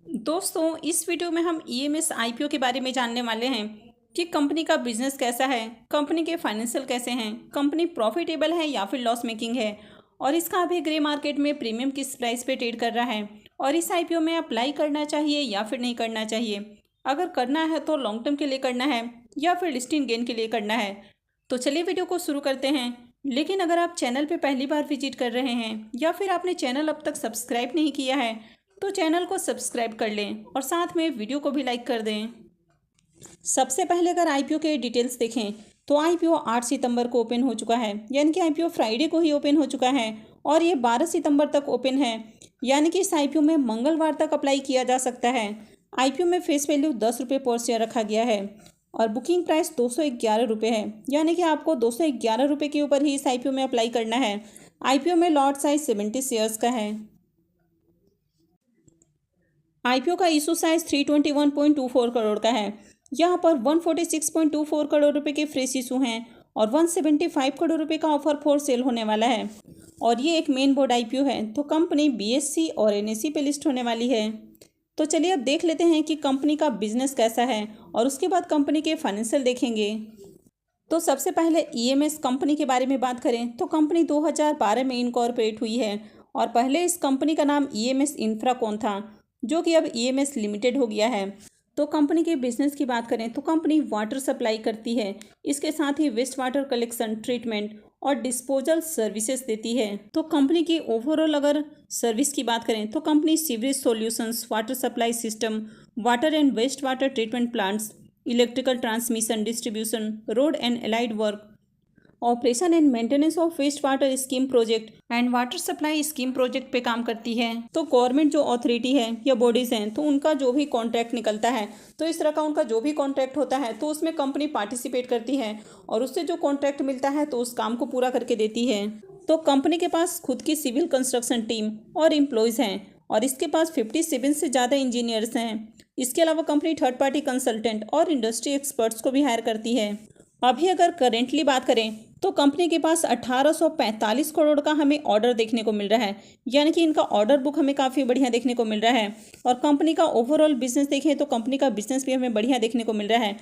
दोस्तों, इस वीडियो में हम ईएमएस आईपीओ के बारे में जानने वाले हैं कि कंपनी का बिजनेस कैसा है, कंपनी के फाइनेंशियल कैसे हैं, कंपनी प्रॉफिटेबल है या फिर लॉस मेकिंग है, और इसका अभी ग्रे मार्केट में प्रीमियम किस प्राइस पे ट्रेड कर रहा है, और इस आईपीओ में अप्लाई करना चाहिए या फिर नहीं करना चाहिए। अगर करना है तो लॉन्ग टर्म के लिए करना है या फिर लिस्टिंग गेन के लिए करना है। तो चलिए वीडियो को शुरू करते हैं। लेकिन अगर आप चैनल पे पहली बार विजिट कर रहे हैं या फिर आपने चैनल अब तक सब्सक्राइब नहीं किया है तो चैनल को सब्सक्राइब कर लें और साथ में वीडियो को भी लाइक कर दें। सबसे पहले अगर आईपीओ के डिटेल्स देखें तो आईपीओ 8 सितंबर को ओपन हो चुका है, यानी कि आईपीओ फ्राइडे को ही ओपन हो चुका है और ये 12 सितंबर तक ओपन है, यानी कि इस आईपीओ में मंगलवार तक अप्लाई किया जा सकता है। आईपीओ में फेस वैल्यू 10 रुपये पर शेयर रखा गया है और बुकिंग प्राइस 211 रुपये है, यानी कि आपको 211 रुपये के ऊपर ही इस आईपीओ में अप्लाई करना है। आईपीओ में लॉट साइज 70 शेयर्स का है। आईपीओ का इशू साइज 321.24 करोड़ का है। यहाँ पर 146.24 करोड़ रुपए के फ्रेश इशू हैं और 175 करोड़ रुपए का ऑफर फॉर सेल होने वाला है। और ये एक मेन बोर्ड आईपीओ है, तो कंपनी बीएससी और एनएससी पे लिस्ट होने वाली है। तो चलिए अब देख लेते हैं कि कंपनी का बिजनेस कैसा है और उसके बाद कंपनी के फाइनेंशियल देखेंगे। तो सबसे पहले ईएमएस कंपनी के बारे में बात करें तो कंपनी 2012 में इनकॉर्पोरेट हुई है और पहले इस कंपनी का नाम ईएमएस इंफ्राकॉन था, जो कि अब ईएमएस लिमिटेड हो गया है। तो कंपनी के बिजनेस की बात करें तो कंपनी वाटर सप्लाई करती है, इसके साथ ही वेस्ट वाटर कलेक्शन, ट्रीटमेंट और डिस्पोजल सर्विसेज देती है। तो कंपनी की ओवरऑल अगर सर्विस की बात करें तो company sewerage solutions, water supply system, water and waste water treatment plants, electrical transmission distribution, road and allied work, operation and maintenance of waste water scheme project and water supply scheme project पे काम करती है। तो government जो authority है या bodies हैं तो उनका जो भी कॉन्ट्रैक्ट निकलता है, तो इस तरह का उनका जो भी कॉन्ट्रैक्ट होता है तो उसमें कंपनी पार्टिसिपेट करती है और उससे जो कॉन्ट्रैक्ट मिलता है तो उस काम को पूरा करके देती है। तो कंपनी के पास खुद की सिविल कंस्ट्रक्शन टीम और एम्प्लॉयज़ हैं और इसके पास 57 से ज़्यादा इंजीनियर्स हैं। इसके अलावा कंपनी थर्ड पार्टी कंसल्टेंट और इंडस्ट्री एक्सपर्ट्स को भी हायर करती है। अभी अगर करेंटली बात करें तो कंपनी के पास 1845 करोड़ का हमें ऑर्डर देखने को मिल रहा है, यानी कि इनका ऑर्डर बुक हमें काफ़ी बढ़िया देखने को मिल रहा है। और कंपनी का ओवरऑल बिजनेस देखें तो कंपनी का बिजनेस भी हमें बढ़िया देखने को मिल रहा है।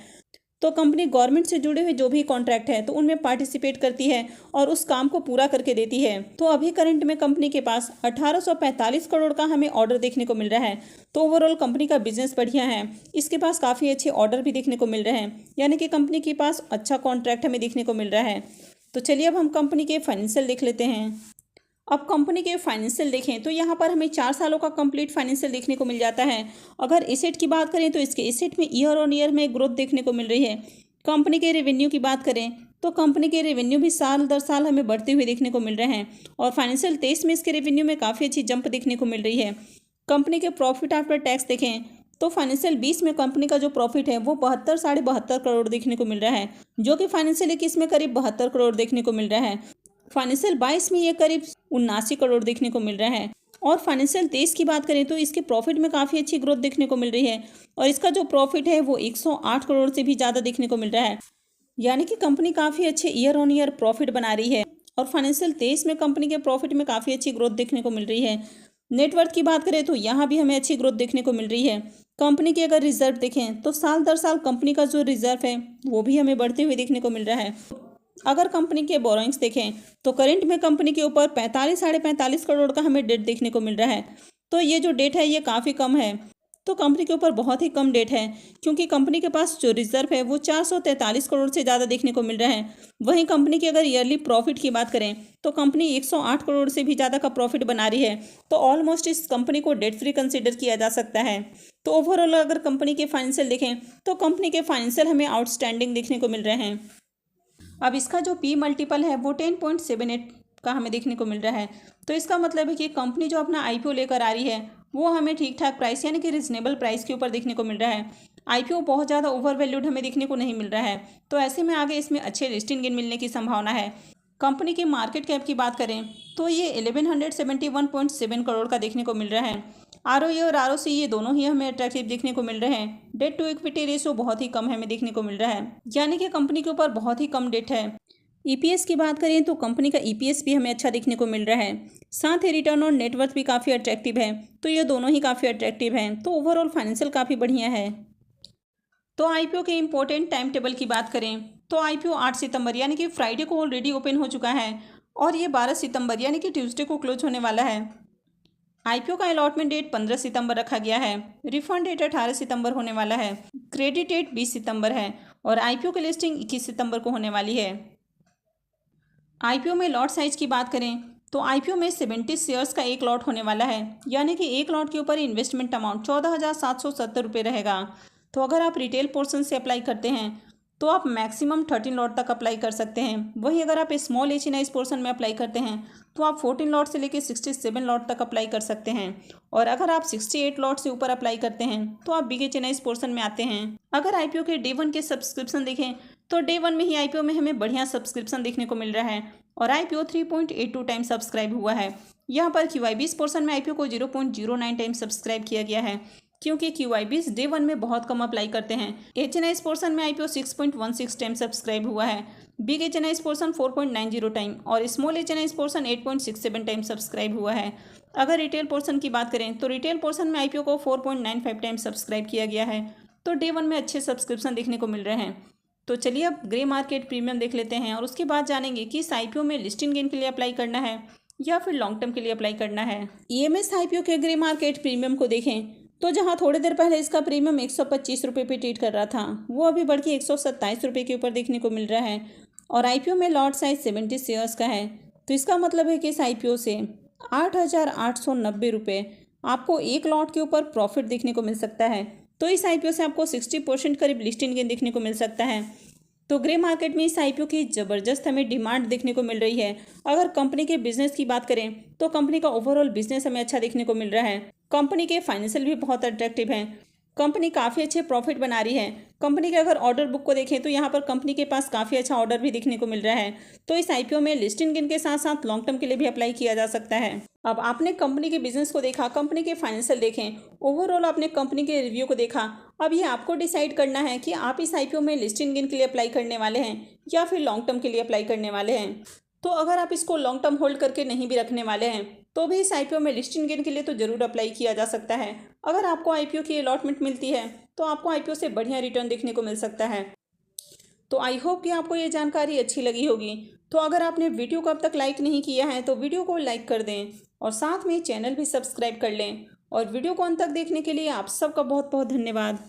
तो कंपनी गवर्नमेंट से जुड़े हुए जो भी कॉन्ट्रैक्ट है तो उनमें पार्टिसिपेट करती है और उस काम को पूरा करके देती है। तो अभी करंट में कंपनी के पास 1845 करोड़ का हमें ऑर्डर देखने को मिल रहा है। तो ओवरऑल कंपनी का बिजनेस बढ़िया है, इसके पास काफ़ी अच्छे ऑर्डर भी देखने को मिल रहे हैं, यानी कि कंपनी के पास अच्छा कॉन्ट्रैक्ट हमें देखने को मिल रहा है। तो चलिए अब हम कंपनी के फाइनेंशियल देख लेते हैं। अब कंपनी के फाइनेंशियल देखें तो यहाँ पर हमें 4 सालों का कंप्लीट फाइनेंशियल देखने को मिल जाता है। अगर एसेट की बात करें तो इसके एसेट में ईयर ऑन ईयर में ग्रोथ देखने को मिल रही है। कंपनी के रेवेन्यू की बात करें तो कंपनी के रेवेन्यू भी साल दर साल हमें बढ़ते हुए देखने को मिल रहे हैं और फाइनेंशियल 23 में इसके रेवेन्यू में काफ़ी अच्छी जंप देखने को मिल रही है। कंपनी के प्रॉफिट आफ्टर टैक्स देखें तो फाइनेंशियल 20 में कंपनी का जो प्रॉफिट है वो 72 करोड़ देखने को मिल रहा है, जो कि फाइनेंशियल 21 में करीब 72 करोड़ देखने को मिल रहा है। फाइनेंशियल 22 में ये करीब 79 करोड़ देखने को मिल रहा है। और फाइनेंशियल 23 की बात करें तो इसके प्रॉफिट में काफ़ी अच्छी ग्रोथ देखने को मिल रही है और इसका जो प्रॉफिट है वो 108 करोड़ से भी ज़्यादा देखने को मिल रहा है, यानी कि कंपनी काफ़ी अच्छे ईयर ऑन ईयर प्रॉफिट बना रही है। और फाइनेंशियल 23 में कंपनी के प्रॉफिट में काफ़ी अच्छी ग्रोथ देखने को मिल रही है। नेटवर्थ की बात करें तो यहाँ भी हमें अच्छी ग्रोथ देखने को मिल रही है। कंपनी के अगर रिजर्व देखें तो साल दर साल कंपनी का जो रिजर्व है वो भी हमें बढ़ते हुए देखने को मिल रहा है। अगर कंपनी के बोरोइंग्स देखें तो करंट में कंपनी के ऊपर 45 करोड़ का हमें डेट देखने को मिल रहा है। तो ये जो डेट है ये काफ़ी कम है, तो कंपनी के ऊपर बहुत ही कम डेट है, क्योंकि कंपनी के पास जो रिजर्व है वो 443 करोड़ से ज़्यादा देखने को मिल रहा है। वहीं कंपनी की अगर ईयरली प्रॉफिट की बात करें तो कंपनी 108 करोड़ से भी ज़्यादा का प्रॉफिट बना रही है। तो ऑलमोस्ट इस कंपनी को डेट फ्री कंसिडर किया जा सकता है। तो ओवरऑल अगर कंपनी के फाइनेंशियल देखें तो कंपनी के फाइनेंशियल हमें आउटस्टैंडिंग देखने को मिल रहे हैं। अब इसका जो पी मल्टीपल है वो 10.78 का हमें देखने को मिल रहा है। तो इसका मतलब है कि कंपनी जो अपना आईपीओ लेकर आ रही है वो हमें ठीक ठाक प्राइस यानी कि रिजनेबल प्राइस के ऊपर देखने को मिल रहा है। आईपीओ बहुत ज़्यादा ओवर वैल्यूड हमें देखने को नहीं मिल रहा है, तो ऐसे में आगे इसमें अच्छे लिस्टिंग गेन मिलने की संभावना है। कंपनी की मार्केट कैप की बात करें तो ये 1171.7 करोड़ का देखने को मिल रहा है। आरओई और आरओसी ये दोनों ही हमें अट्रैक्टिव देखने को मिल रहे हैं। डेट टू इक्विटी रेशियो बहुत ही कम हमें देखने को मिल रहा है, यानी कि कंपनी के ऊपर बहुत ही कम डेट है। ईपीएस की बात करें तो कंपनी का ईपीएस भी हमें अच्छा देखने को मिल रहा है, साथ ही रिटर्न ऑन नेटवर्थ भी काफ़ी अट्रैक्टिव है। तो ये दोनों ही काफ़ी अट्रैक्टिव हैं, तो ओवरऑल फाइनेंशियल काफ़ी बढ़िया है। तो आईपीओ के इम्पोर्टेंट टाइम टेबल की बात करें तो आईपीओ 8 सितंबर यानी कि फ्राइडे को ऑलरेडी ओपन हो चुका है और ये 12 सितंबर यानी कि ट्यूसडे को क्लोज होने वाला है। आईपीओ का अलॉटमेंट डेट 15 सितंबर रखा गया है। रिफंड डेट 18 सितंबर होने वाला है। क्रेडिट डेट 20 सितंबर है और आईपीओ की लिस्टिंग 21 सितंबर को होने वाली है। आईपीओ में लॉट साइज की बात करें तो आईपीओ में 70 शेयर्स का एक लॉट होने वाला है, यानी कि एक लॉट के ऊपर इन्वेस्टमेंट अमाउंट 14,770 रुपये रहेगा। तो अगर आप रिटेल पोर्शन से अप्लाई करते हैं तो आप मैक्सिमम 13 लॉट तक अप्लाई कर सकते हैं। वहीं अगर आप स्मॉल एच पोर्शन में अप्लाई करते हैं तो आप 14 लॉट से लेकर 67 लॉट तक अप्लाई कर सकते हैं। और अगर आप 68 लॉट से ऊपर अप्लाई करते हैं तो आप बिग एच पोर्शन में आते हैं। अगर आईपीओ के डे 1 के सब्सक्रिप्शन देखें तो डे 1 में ही आईपीओ में हमें बढ़िया सब्सक्रिप्शन देखने को मिल रहा है और आईपीओ 3.82 टाइम सब्सक्राइब हुआ है। यहाँ पर QI20 पोर्शन में आईपीओ को 0.09 टाइम सब्सक्राइब किया गया है, क्योंकि QI20 डे 1 में बहुत कम अप्लाई करते हैं। HNI पोर्शन में आईपीओ 6.16 टाइम सब्सक्राइब हुआ है, बिग HNI पोर्शन 4.90 टाइम और small HNI portion 8.67 time subscribe हुआ है। अगर रिटेल पोर्शन की बात करें तो रिटेल पोर्शन में आईपीओ को 4.95 टाइम सब्सक्राइब किया गया है। तो डे 1 में अच्छे सब्सक्रिप्शन देखने को मिल रहे हैं। तो चलिए अब ग्रे मार्केट प्रीमियम देख लेते हैं और उसके बाद जानेंगे कि इस आईपीओ में लिस्टिंग गेन के लिए अप्लाई करना है या फिर लॉन्ग टर्म के लिए अप्लाई करना है। EMS आईपीओ के ग्रे मार्केट प्रीमियम को देखें तो जहां थोड़ी देर पहले इसका प्रीमियम 125 रुपये पे ट्रेड कर रहा था, वो अभी बढ़ के 127 रुपये के ऊपर देखने को मिल रहा है और आईपीओ में लॉट साइज 70 शेयर्स का है। तो इसका मतलब है कि इस आईपीओ से 8,890 रुपये आपको एक लॉट के ऊपर प्रॉफिट देखने को मिल सकता है। तो इस आईपीओ से आपको 60% करीब लिस्टिंग गेन देखने को मिल सकता है। तो ग्रे मार्केट में इस आईपीओ की ज़बरदस्त हमें डिमांड देखने को मिल रही है। अगर कंपनी के बिजनेस की बात करें तो कंपनी का ओवरऑल बिजनेस हमें अच्छा देखने को मिल रहा है। कंपनी के फाइनेंशियल भी बहुत अट्रैक्टिव हैं। कंपनी काफ़ी अच्छे प्रॉफिट बना रही है। कंपनी के अगर ऑर्डर बुक को देखें तो यहाँ पर कंपनी के पास काफ़ी अच्छा ऑर्डर भी देखने को मिल रहा है। तो इस आईपीओ में लिस्टिंग गेन के साथ साथ लॉन्ग टर्म के लिए भी अप्लाई किया जा सकता है। अब आपने कंपनी के बिजनेस को देखा, कंपनी के फाइनेंशियल देखें, ओवरऑल आपने कंपनी के रिव्यू को देखा। अब ये आपको डिसाइड करना है कि आप इस आईपीओ में लिस्टिंग गेन के लिए अप्लाई करने वाले हैं या फिर लॉन्ग टर्म के लिए अप्लाई करने वाले हैं। तो अगर आप इसको लॉन्ग टर्म होल्ड करके नहीं भी रखने वाले हैं तो भी इस आईपीओ में लिस्टिंग गेन के लिए तो जरूर अप्लाई किया जा सकता है। अगर आपको आईपीओ की अलॉटमेंट मिलती है तो आपको आईपीओ से बढ़िया रिटर्न देखने को मिल सकता है। तो आई होप कि आपको ये जानकारी अच्छी लगी होगी। तो अगर आपने वीडियो को अब तक लाइक नहीं किया है तो वीडियो को लाइक कर दें और साथ में चैनल भी सब्सक्राइब कर लें। और वीडियो को अंत तक देखने के लिए आप सबका बहुत बहुत धन्यवाद।